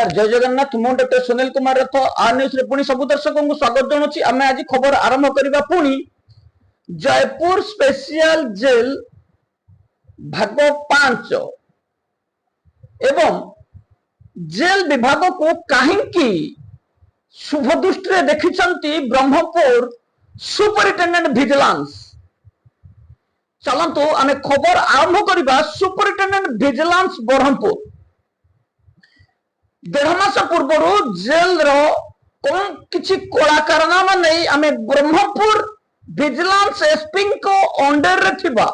नमस्कार जय जगन्नाथ मु डॉक्टर सुनील कुमार रथ आर न्यूज रे पुणी सब दर्शक को स्वागत जनाऊँ। आम आज खबर आरंभ करबा पुणी जयपुर स्पेशल जेल भाग 5 एवं जेल विभाग को कहीं शुभ दृष्टि देखिछंती ब्रह्मपुर सुपरिटेंडेंट विजिलेंस। चलंतु आमे खबर आरंभ करबा सुपरिटेंडेंट विजिलेंस ब्रह्मपुर। 1.5 मास पूर्व जेल कौन किसी कला कारनामा नहीं आमे ब्रह्मपुर विजिलेंस एसपी को अंडर रे थिबा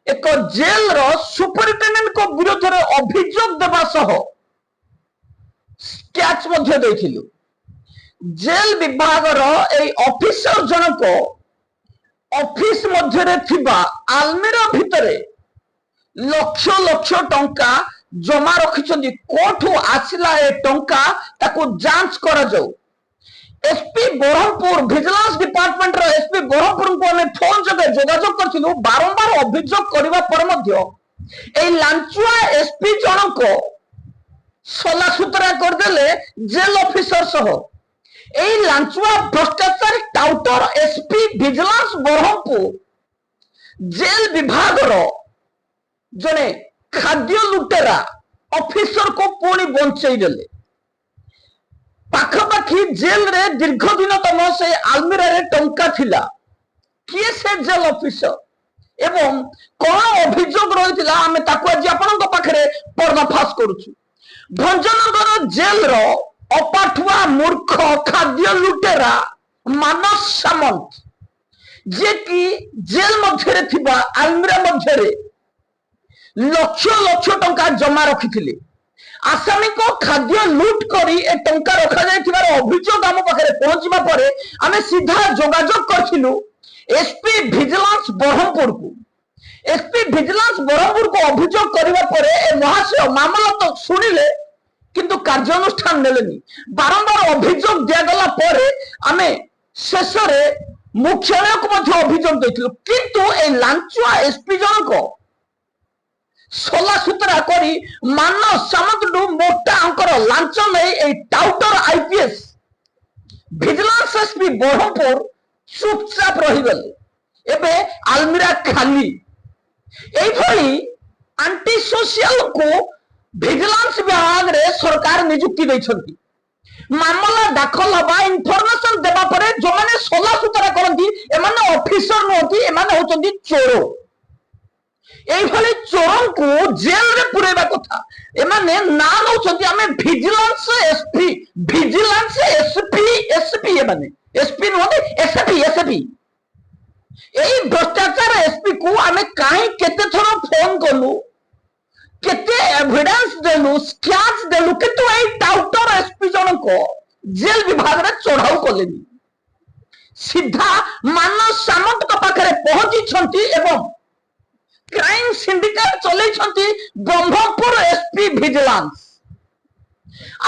एक जेल रो सुपरिटेंडेंट को विरोध रे अभियोग देबा सह स्केच मध्ये देखिलु। जेल विभाग रो ए ऑफिसर जनक ऑफिस मध्ये रे थिबा आलमीरा भितरे लक्ष लक्ष टंका जमा रखिछंती। कोठू आसिला ए टंका ताको जांच करा जाऊ। एसपी ब्रह्मपुर विजिलेंस डिपार्टमेंट रो एसपी ब्रह्मपुर को हमें फोन जगह जोगाजोग करथिलु। बारंबार अभियोग करबा पर मध्य ए लांचुआ एसपी जनक सला सुतरा कर देले जेल ऑफिसर सह। ए लांचुआ भ्रष्टाचार टाउटर एसपी विजिलेंस ब्रह्मपुर जेल विभाग रो जने खाद्य लुटेरा ऑफिसर को पुणी बंचई देले। पाखपाखी जेल रे दीर्घ दिन तम से आलमीरा रे टंका थिला। किए से जेल ऑफिसर एवं कोन अभियोग रहितला आमे ताको आज आपनक पाखरे पर्दाफाश करूछु। भंजनगर जेल रो अपाठुआ मूर्ख खाद्य लुटेरा मानस सामंत जे कि जेल मध्य रे थिबा आलमीरा मध्य रे लक्ष लक्ष टंका जमा रखिथिले। आसामी को खाद्य लूट करी ए टंका रखा जायथिबार अभियोग आम पाखरे पहुंचबा परे आमे सीधा जोगाजोग करथिलु एसपी विजिलेंस ब्रह्मपुर को। एसपी विजिलेंस ब्रह्मपुर को अभियोग करबा परे ए महाशय मामला तो सुनिले किंतु कार्यानुष्ठान नेलेनी। बारंबार अभियोग दिया गला परे आमे शेषरे मुख्यालय को मध्य अभियोग दैथिलु किंतु ए लांचुआ एसपी जनक सोला सुतरा करी मानस सामंतु मोटा अंकर लांच नहीं टाउटर आईपीएस विजिलेंस एसपी ब्रह्मपुर चुपचाप रहीगले। एबे आलमीरा खाली एभली एंटी सोशल को विजिलेंस विभाग रे सरकार नियुक्ति दैछंती। मामला दाखल हबा इनफॉरमेशन देबा परे जो माने सोला सुतरा करंती एमाने ऑफिसर नोती एमाने होचंती चोर। एभली चोर को जेल रे पुरेबा कथा एमाने नाम होचंती आमे विजिलेंस एसपी विजिलेंस एसपी एमाने एसपी नोते एसपी एई भ्रष्टाचार एसपी को आमे काहे केते थरो फोन करलु केते एविडेंस देलु स्कैच देलु किंतु एई टाउटर एसपी जनक जेल विभाग रे चढ़ाऊ कलेनी। सीधा मानस सामंत को पाखरे पहुंची छंती एवं क्राइम सिंडिकेट चलै छंती ब्रह्मपुर एसपी विजिलेंस।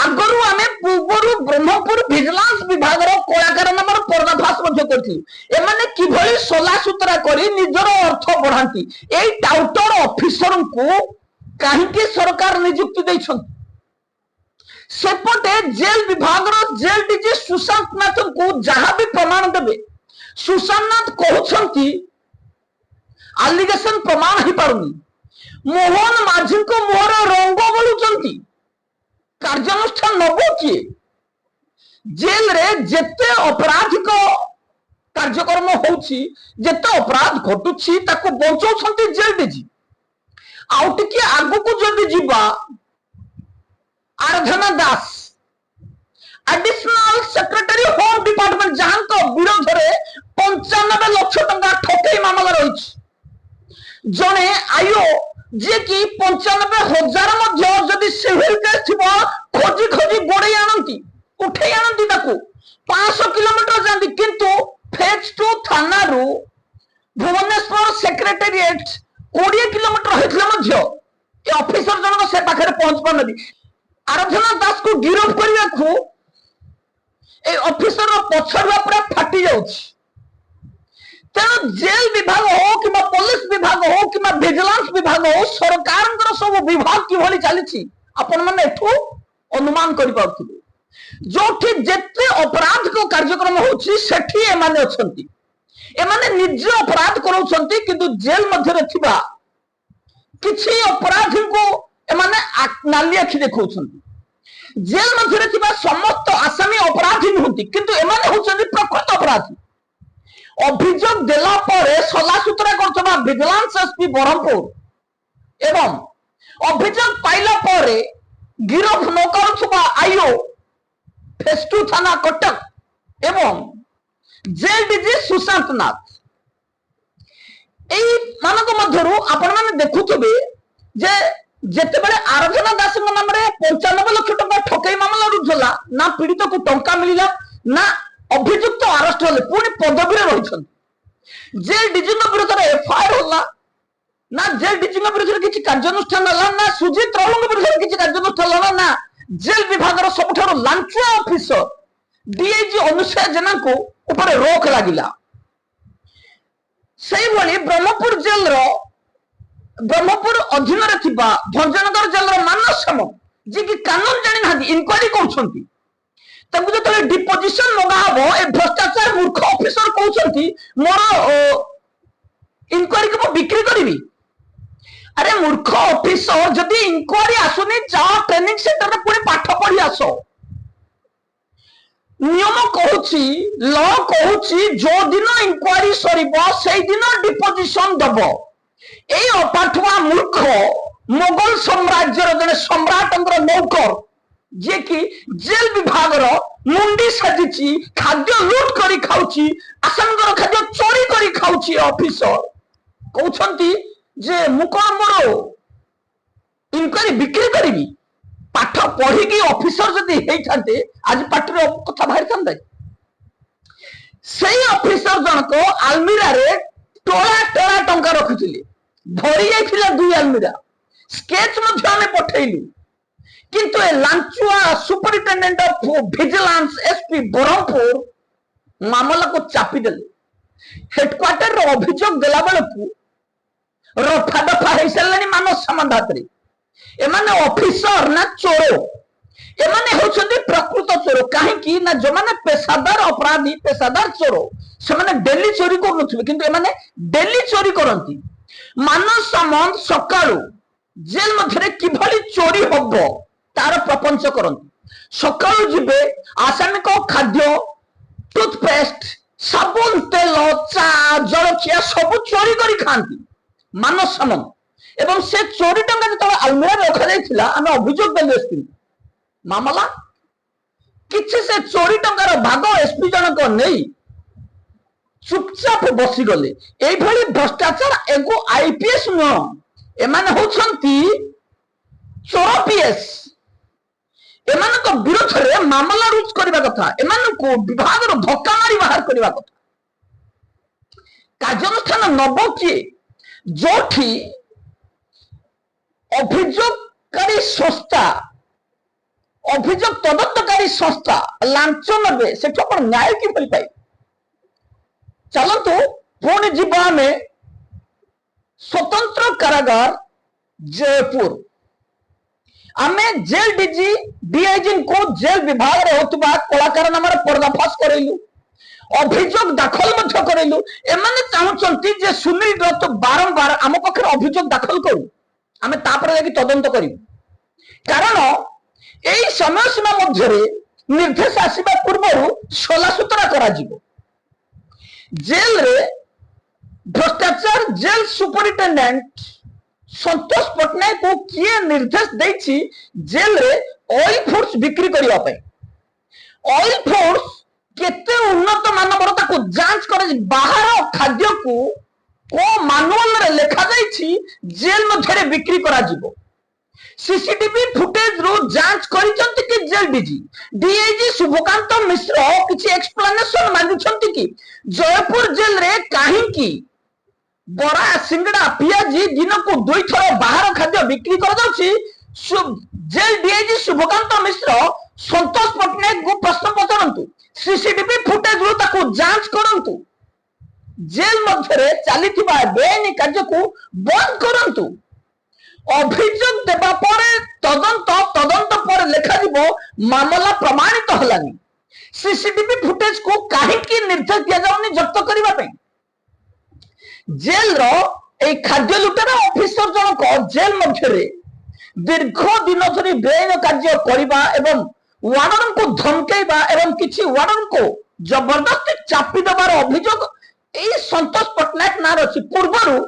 आगरु आमे पूर्वरु ब्रह्मपुर विजिलेंस विभाग रो कलाकार नंबर पर्दाफाश मध्य करथि। एमाने किभली सोला सुतरा करी निजर अर्थ बढ़ांती एई टाउटर ऑफिसर को काहेकि सरकार नियुक्ति दै छंती। सेपटे जेल विभाग रो जेल डीजी सुशांत नाथ को जहां भी प्रमाण देबे सुशांत नाथ कहउछंती आलिगेशन प्रमाण ही पारुनी। मोहन माझी को मोहर रंग बोलुचंती कार्यानुष्ठान नबो किए। जेल रे जेते अपराधिक कार्यक्रम होउची जेते अपराध घटुची ताको बंचौछंती जेल डीजी। आउ टिके आगु को जदि जीवा आराधना दास एडिशनल सेक्रेटरी होम डिपार्टमेंट जहां को विरोध रे 95 लाख टंका ठकेई मामला रहिछि। जने आयो जे कि 95,000 मध्य जदि सिविल केस थिबो खोजी खोजी गोड़े आनंती उठे आनंती ताको 500 किलोमीटर जानती किंतु फेज 2 थाना रु भुवनेश्वर सेक्रेटेरिएट 20 किलोमीटर हेतले मध्य ए ऑफिसर जनक से पाखरे पहुंच पानदी। आराधना दास को गिरफ्त करबा को ए ऑफिसर रो पछरवा पूरा फाटी जाउछि। तेणु जेल विभाग हो कि पुलिस विभाग हो कि विजिलेंस विभाग हो सरकार सब विभाग किभली चली आपण माने एठू अनुमान कर पाउथिबे जोठी जेते अपराध को कार्यक्रम होछि सेठी एमाने अछंती एमाने निज अपराध करूछंती किंतु जेल मध्यरे थिबा किछि अपराधी को एमाने नाली आखि देखौछंती जेल मध्यरे थिबा समस्त आसामी अपराधी नहुंती किंतु एमाने होछंती प्रकृत अपराधी अभियोग देला परे सलासुतरा करथबा विजिलेंस एसपी बरहमपुर एवं अभियोग पाइला परे गिरफ न करूथबा आईओ फेस्टू थाना कटक एवं जेल डीजी सुशांत नाथ एई मानक मध्यरु आपण माने देखुथबे जे जेतेबेले आराधना दास नाम रे 95 लाख टका ठकई मामला रुझला ना पीड़ित को टंका मिलिला ना अभियुक्त अरेस्ट होले पुणी पदवी रे रहिछन जेल डीजी विरुद्ध रे एफआईआर होला ना जेल डीजी विरुद्ध रे किछि कार्यानुष्ठान होला ना सुजीत राउल विरुद्ध रे किछि कार्यानुष्ठान होला ना जेल विभाग रो सबठारो लांचुआ ऑफिसर डीआईजी अनुसया जेना को ऊपर रोक लागिला सेही भली ब्रह्मपुर जेल रो ब्रह्मपुर अधीन रे थिबा भंजनगर जेल रो मानस सम जे कि कानून जानि ना इंक्वायरी करछंती तबु जतले डिपोजिशन लगा हबो ए भ्रष्टाचार मूर्ख ऑफिसर कहउछंती मोर इंक्वायरी को बिक्री करबी अरे मूर्ख ऑफिसर जदी इंक्वायरी आसुनी जा ट्रेनिंग सेंटर रे पुनी पाठ पढी आसो नियम कहूची लॉ कहूची जो दिन इंक्वायरी सरीबो सेही दिन डिपोजिशन दबो एई अपाठुआ मूर्ख मोगल साम्राज्य रो जने सम्राटंकर नौकर जे कि जेल विभाग रो मुंडी सजिची खाद्य लूट करी खाउची आसनगर खाद्य चोरी करी खाउची ऑफिसर कहउछंती जे मु कोन मोरो इंक्वायरी बिक्री करबी पाठ पढ़ी की ऑफिसर जदी हेई थाते आज पार्टी कथा बाहर थांदा सेही ऑफिसर जन को आलमीरा रे टोला टोला टंका रखिथिले भरी जाइथिला दुई आलमीरा स्केच मध्ये हमें पठेइलु किंतु ए लांचुआ superintendent of vigilance SP Berhampur मामला को चापी देले हेडक्वार्टर रो अभियोग देला बेलकू रफा दफा हेई सल्लानी मानस समाधात रे एमाने ऑफिसर ना चोर एमाने होछंती प्रकृत चोर काहे की ना जो माने पेशादार अपराधी पेशादार चोर से माने डेली चोरी करनथि किंतु एमाने डेली चोरी करंती मानस सामंत सकाळू जेल मध्यरे किभली चोरी हबो तार प्रपंच करंती सकाळू जिबे आसामी को खाद्य टूथपेस्ट साबुन तेल चा जलखिया सब चोरी करी खांती मानस सामंत एवं से चोरी टंका जो आलमीरा रखा जाइथिला आमे अभियोग देले एसपी मामला किछि से चोरी टंकार भाग एसपी जनक नहीं चुपचाप बसी गले एई भली भ्रष्टाचार एगो आईपीएस न एमाने होछंती चोर पीएस एमान को विरोध रे मामला रुज करबा कथा एमान को विभाग रो धक्का मारी बाहर करबा कथा कार्यानुष्ठान नबो की जोठी अभियोगकारी संस्था अभियोग तदन्तकारी संस्था लांच नबे से न्याय कि पाई चलतु पुणी जीवा में स्वतंत्र कारागार जयपुर आमे जेल डीजी डीआईजी को जेल विभाग रे होतबा कलाकार नाम पर्दाफाश करैलु अभियोग दाखल मध्य करैलु एमाने चाहुचंती जे सुनील दत्त बारंबार आम पक्षर अभियोग दाखल करू आमे तापर जाके तदंत करिबु कारण एई समय सीमा मध्य निर्देश आसीबा पूर्व सलासुतरा करा जिवो जेल रे भ्रष्टाचार जेल सुपरिटेंडेंट संतोष पटनायक को किए निर्देश देछि जेल रे ऑयल फोर्स बिक्री करिवा पई ऑयल फोर्स केते उन्नत मानवर ताको जांच करे बाहर खाद्य को मानुअल रे लेखा जाइछि जेल मध्यरे बिक्री करा जिवो सीसीटीवी फुटेज रो जांच करिसंती कि जेल डीजी डीआईजी शुभकांत मिश्र किछि एक्सप्लेनेशन मांगुछंती कि जयपुर जेल रे काहे की बड़ा सिंगड़ा पियाजी दिन को दुई थर बाहर खाद्य बिक्री कर जाउछि जेल डीआईजी शुभकांत मिश्र संतोष पटनायक को प्रश्न पचारंतु सीसीटीवी फुटेज रो ताको जांच करंतु जेल मध्यरे चलीथिबा बेआईनी कार्य को बंद करंतु অভিযোগ দেবা পরে তদন্ত পরে লেখাଯିବ মামলা প্রমাণিত হলানি। सीसीटीवी फुटेज को कहीं निर्देश दिया जाऊनी जब्त करने जेल रो खाद्य लुटेरा ऑफिसर जनक जेल मध्य दीर्घ दिन धरी बेआईन कार्य करबा एवं वार्डन को धमकेबा एवं किछि वार्डन को जबरदस्ती चापी देवार अभियोग एई संतोष पटनायक नार अछि। पूर्वरु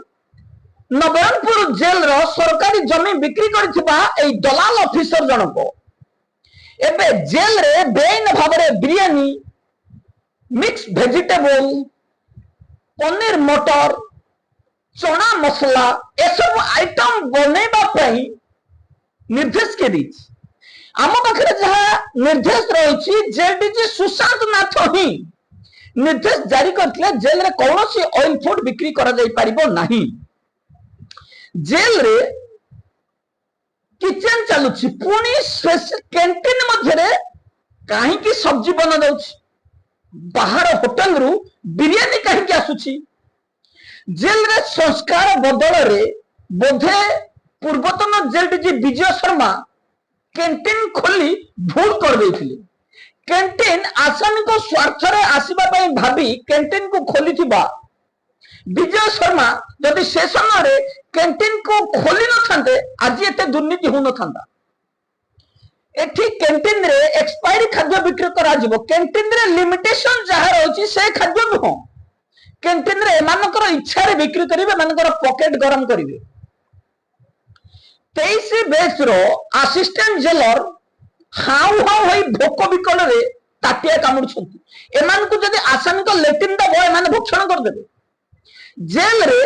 नवरंगपुर जेल रो सरकारी जमी बिक्री करथिबा एई दलाल ऑफिसर जनक एबे जेल रे बेआईन भाव बिरियानी मिक्स वेजिटेबल पनीर मटर चना मसला एसब आइटम बनैबा पई निर्देश के दी आम पाखे जहाँ निर्देश रही जेल डीजी सुशांत नाथ ही निर्देश जारी करते जेल रे कौन सी ऑयल फूड बिक्री करा जाई परिबो नहीं। जेल रे किचन चलुछि पुणी कैंटीन मध्य कहीं की सब्जी बना जाउछि बाहर होटल रु बिरियानी कहीं की आसुछि। जेल रे संस्कार बदल रे बोधे पूर्वतन jail DG Vijay Sharma canteen खोली भूल कर देथिले। कैंटीन आसामी को स्वार्थ रे आसीबा पई भाबी कैंटीन को खोली थिबा विजय शर्मा यदि से समय कैंटीन को खोली न थांते आज एते दुर्नीति हो न थांता। एठी कैंटीन रे एक्सपायरी खाद्य बिक्री करा जिवो कैंटीन रे लिमिटेशन जहा रहउची से खाद्य नुह कैंटीन रे एमानकर इच्छा रे बिक्री करिवे एमानकर पॉकेट गरम करिवे। 23 बेच रो असिस्टेंट जेलर हाउ हाउ होई भोक बिकल रे ताटिया कामुडछंती एमान को जदी आसामी को लेटिन दबो एमान भक्षण कर देबे। जेल रे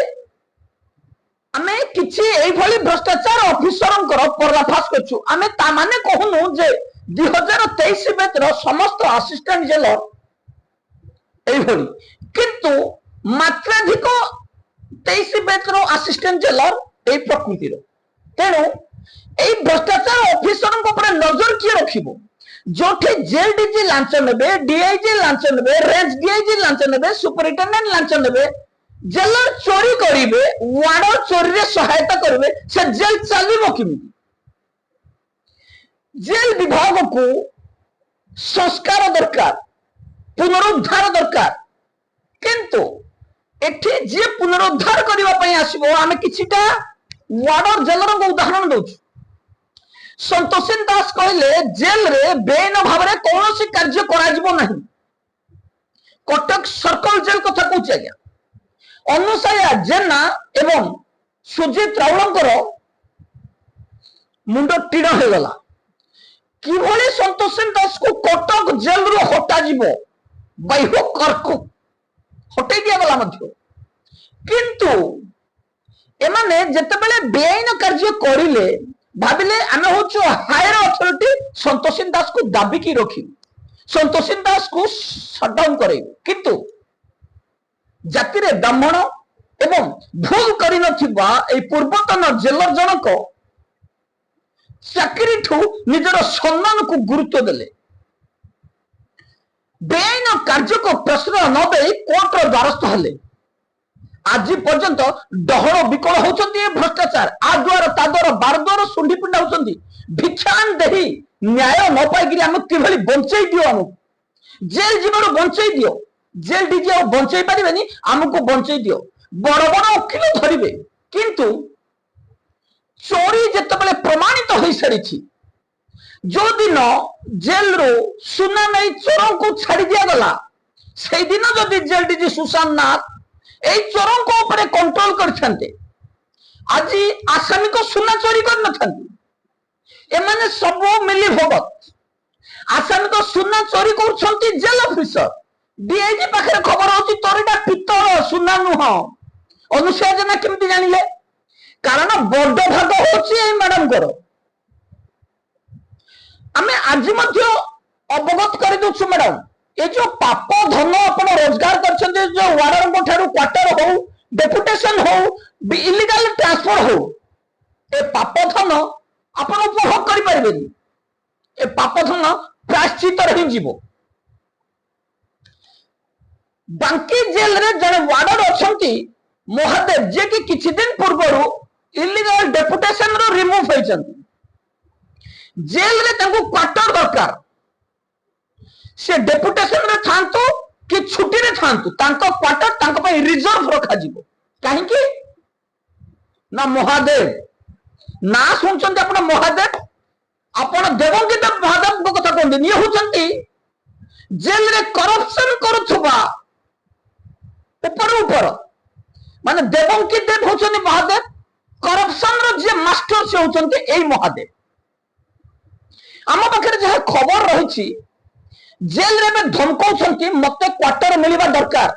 आमे किछि एई भली भ्रष्टाचार ऑफिसरंकर पर्दाफाश करछु। आमे ता माने कहनु जे 2023 बेच रो समस्त असिस्टेंट जेलर एई भली किंतु मात्राधिक 23 बेच रो असिस्टेंट जेलर एई प्रकृति रो तेणु एई भ्रष्टाचार ऑफिसरंक ऊपर नजर किए रखिबो जोठे जेल डीजी लांच नेबे डीआईजी लांच नेबे रेंज डीआईजी लांच नेबे सुपरिटेंडेंट लांच नेबे जेलर चोरी करिवे वार्डर चोरी रे सहायता करिवे से जेल चलिबो किमिति। जेल विभाग को संस्कार दरकार पुनरुद्धार दरकार किंतु एठी जे पुनरुद्धार करबा पई आसीबो आमे किछिटा वार्डर जेलर को उदाहरण दउछु। संतोषिन दास कहले जेल रे बेआईन भाव में कौन सी कार्य करा जिवो नहीं। कटक सर्कल जेल कथा कहूँ आज्ञा अनुसया जेना एवं सुजीत राउलंकर मुंड टीण हो गला किभली संतोषिन दास को कटक जेल रु हटा जिवो बाह्य कर्क हटै दिया गला मध्य किंतु एमाने जेतेबेले बेआईन कार्य करिले भाविले आमे होचो हायर अथॉरिटी संतोषिन दास को दाबी की रखी संतोषिन दास को शटडाउन करे किंतु जाति रे ब्राह्मण एवं भूल करि नथिबा ए पूर्वतन जेलर जनक चाकरी ठू निजर सम्मान को गुरुत्व देले बेआईन कार्य को प्रश्रय न दे कोर्ट रो द्वारस्थ हले। आज पर्यंत डहल विकल होचंती भ्रष्टाचार आ द्वार ता द्वार बार द्वार सुंडी पिंडा होचंती भिक्षान देही न्याय न पाइकरी हम किभली बंचै दियो हम जेल जीवन बंचै दियो जेल डीजी आ बंचै परिबेनी हमको बंचै दियो बड़ बड़ वकील धरिबे किंतु चोरी जेतेबेले प्रमाणित होई सारिछि जो दिन जेल रो सुना नहीं चोरों को छाड़ी दिया गला से दिन जदि जेल डीजी सुशांत नाथ এই চোরଙ୍କ ଉପରେ कंट्रोल करछन्ते आज आसामी को सुना चोरी कर नथन्ते एमाने सब मिली भगत आसामी को सुना चोरी करछन्ती जेल ऑफिसर डीआईजी पाखरे खबर होची तोरटा पित्तल सुना नुह अनुसया जना केमति जानिले कारण बड़ भाग होची ए मैडम करो आमे आज मध्य अवगत कर दउछु मैडम ये जो पाप धन अपन रोजगार करछन्ते जो वार्डर को ठारू क्वार्टर हो डेपुटेशन हो इलीगल ट्रांसफर हो ए पाप धन अपन उपभोग करि परिबेनी ए पाप धन प्रायश्चित रहि जीवो। बांकी जेल रे जने वार्डर अछंती महादेव जे कि किछि दिन पूर्वरु illegal deputation row remove होइछन jail रे तांको क्वार्टर दरकार से डेपुटेशन रे थांतु कि छुट्टी रे थांतु तांको क्वार्टर तांको पई रिजर्व रखा जिवो काहे कि ना महादेव ना सुनछन आपण महादेव आपण देवंगी देव महादेव को कथा कोन नि होचंती जेल रे करप्शन करूथबा ऊपर ऊपर माने देवंकी देव होचनी महादेव करप्शन रो जे मास्टर से होचंती एई महादेव आम पाखे जहाँ खबर रही जेल रे धमकाउछंती मते क्वार्टर मिलवा दरकार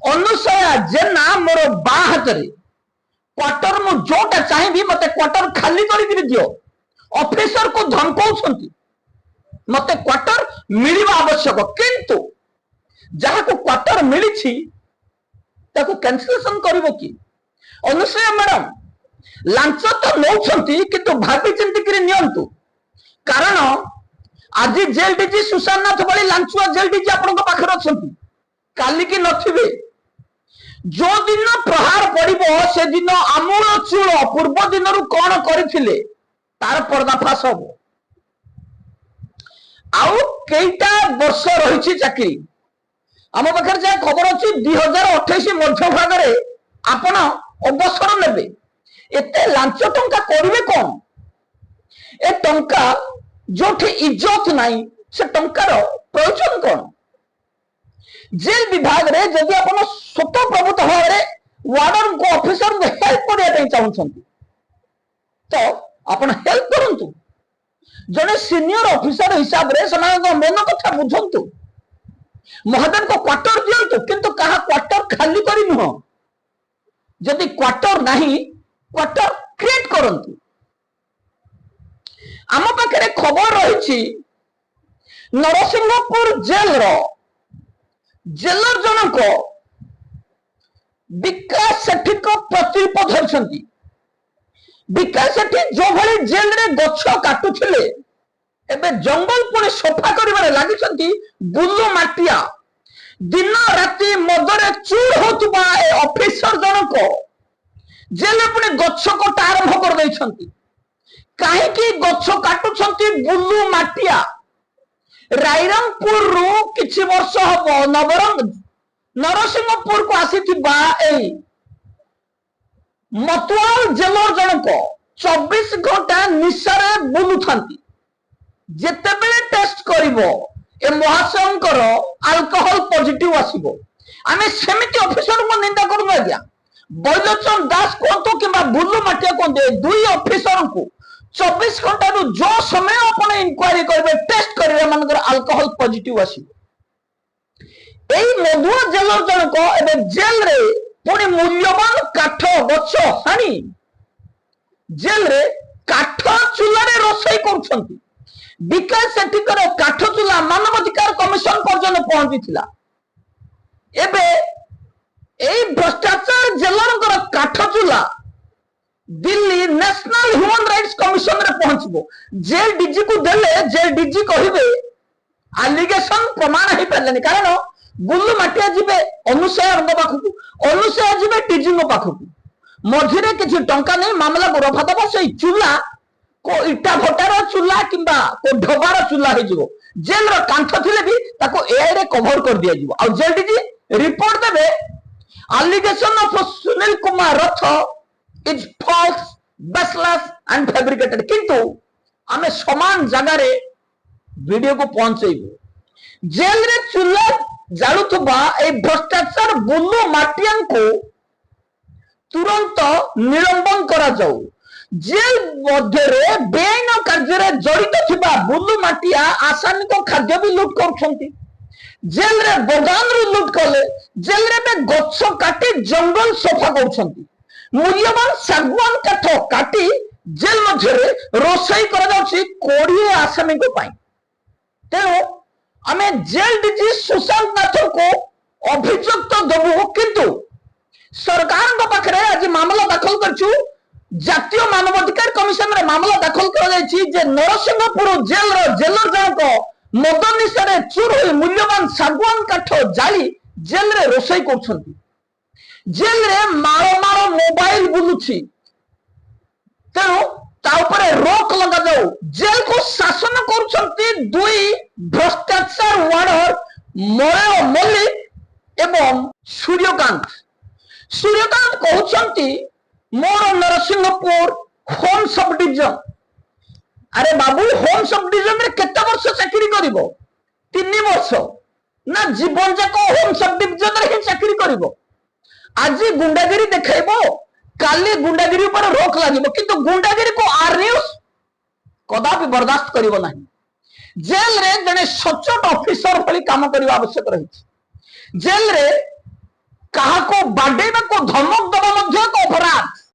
अनुसया जेना मोर बा हाथ रे क्वार्टर मु जोटा चाहिए मते क्वार्टर खाली कर दियो ऑफिसर को धमकाउछंती मते क्वार्टर मिलवा आवश्यक किंतु जहाँ को क्वार्टर मिली ताको कैंसिलेशन करिवो कि अनुसया मैडम लांच तो नौछंती किंतु भाबी चिंती करी नियंतु कारण आज जेल डीजी सुशांत नाथ बड़ी लांचुआ जेल डीजी आपण पाखे अच्छा काली की नथिबे जो दिन प्रहार पड़िबो से दिन आमूल चूल पूर्व दिन कौन करथिले तार पर्दाफाश हबो आउ केइटा वर्ष रही चाकरी आम पाखे जहाँ खबर अच्छी 2028 मध्य भाग में आपण अवसर नेबे एते लांच टंका करिवे कौन ए टंका जो इज्जत नहीं से टंकार प्रयोजन कौन जेल विभाग रे जदि आपण स्वतः प्रभुत्व भाव में वार्डन को ऑफिसर को हेल्प करने चाहते तो आपण हेल्प करंतु जने सीनियर ऑफिसर हिसाब रे समान मन कथा बुझंतु महादेव को क्वार्टर दियंतु किंतु कहा क्वार्टर खाली करी नुह जदि क्वार्टर नहीं क्वार्टर क्रिएट करंतु आम पाखे खबर रही नरसिंहपुर जेल जेलर जनक विकास सेठी को प्रतिरूप धरछंती विकास सेठी जो भली जेल रे गछ काटुथिले एबे जंगल पुणी सफा करिबारे लागिछंती बुल्लू माटिया दिन राति मदरे चूर होतुबा ए ऑफिसर जनक जेल पुणी गछ कटा आरंभ कर दैछंती कहीं गछ काटुछंती बुल्लू माटिया रायरंगपुर रु किछि वर्ष हबो नवरंग नरसिंहपुर को आसीथिबा एई मतवाल जेलर जनक 24 घंटा निशारे बुलुथंती जेतेबेले टेस्ट करिवो ए महाशंकर अल्कोहल पॉजिटिव आसीबो आमे सेमिति ऑफिसर को निंदा करू आज्ञा बैलोचन दास कोंतो किबा बुल्लू माटिया कोंदे दुई ऑफिसर को 24 घंटा रू जो समय अपन इंक्वायरी करबे टेस्ट करिवे मानकर अल्कोहल पॉजिटिव आसी एई मधुआ जेलर जनक एबे जेल रे पुणी मूल्यवान काठ गछ हानी जेल रे काठ चूल्हा रे रोसई करछंती विकास सेठीकर काठ चूल्हा मानवाधिकार कमिशन पर्यंत पहुंचीथिला एबे एई भ्रष्टाचार जेलरकर काठ चूल्हा Delhi national human rights commission रे पहुंचबो जेल डीजी को देले जेल डीजी कहिबे एलिगेशन प्रमाण ही परलेनी कारण बुल्लू माटिया जिबे अनुसया रंग पाखकु अनुसया जिबे डीजी को पाखकु मझिरे किछि टंका नै मामला को रफा दबो सेई चूल्हा को इटा भटार चूल्हा किंबा को ढबार चूल्हा हे जिवो जेल रो कांथ थिले भी ताको एआई रे कवर कर दिया जिवो आ जेल डीजी रिपोर्ट देबे allegation of Sunil Kumar Rath is false baseless and fabricated किंतु आमे समान जगह रे वीडियो को पहुंचेबो जेल रे चूल्हा जालुथबा ए भ्रष्टाचार बुल्लू माटियान को तुरंत निलंबन करा जाऊ जेल मध्य रे बेआईन कार्य जड़ित थिबा बुल्लू माटिया आसानिक खाद्य भी लूट करछंती जेल रे बगान रू लूट कले जेल रे बे गछ काटी जंगल सफा करछंती मूल्यवान सागवान काठ काटी जेल मध्य रोसई कोड़े आसामी तेणु आम जेल डीजी सुशांत नाथ को अभियुक्त देवु किंतु सरकार पाखे आज मामला दाखल कर जातीय मानवाधिकार कमिशन रे मामला दाखल कर नरसिंहपुर जेल जेलर जनक मद निशा चूर हो मूल्यवान सागवान काठ जाली जेल रे रोसई कर जेल रे मारो मारो मोबाइल बुलुछि तेणु रोक लगा जाऊ। जेल को शासन कर दुई भ्रष्टाचार वार्डर मलय मल्लिक एवं सूर्यकांत। सूर्यकांत कहते मोर नरसिंहपुर होम सब डिविजन। अरे बाबू होम सब डिविजन रे केते वर्ष चाकरी करिवो? 3 वर्ष ना जीवन जाक होम सब डिविजन रे ही चाकरी करिवो। आज गुंडागिरी देखाइबो, काली गुंडागिरी पर रोक लागिबो, किंतु गुंडागिरी को आर न्यूज कदापि बर्दाश्त करिवो नाही। जेल रे जने सचोट ऑफिसर भली काम करबा आवश्यक रही। जेल रे कहा को बाडेबा को धमक दबा मध्य को अपराध।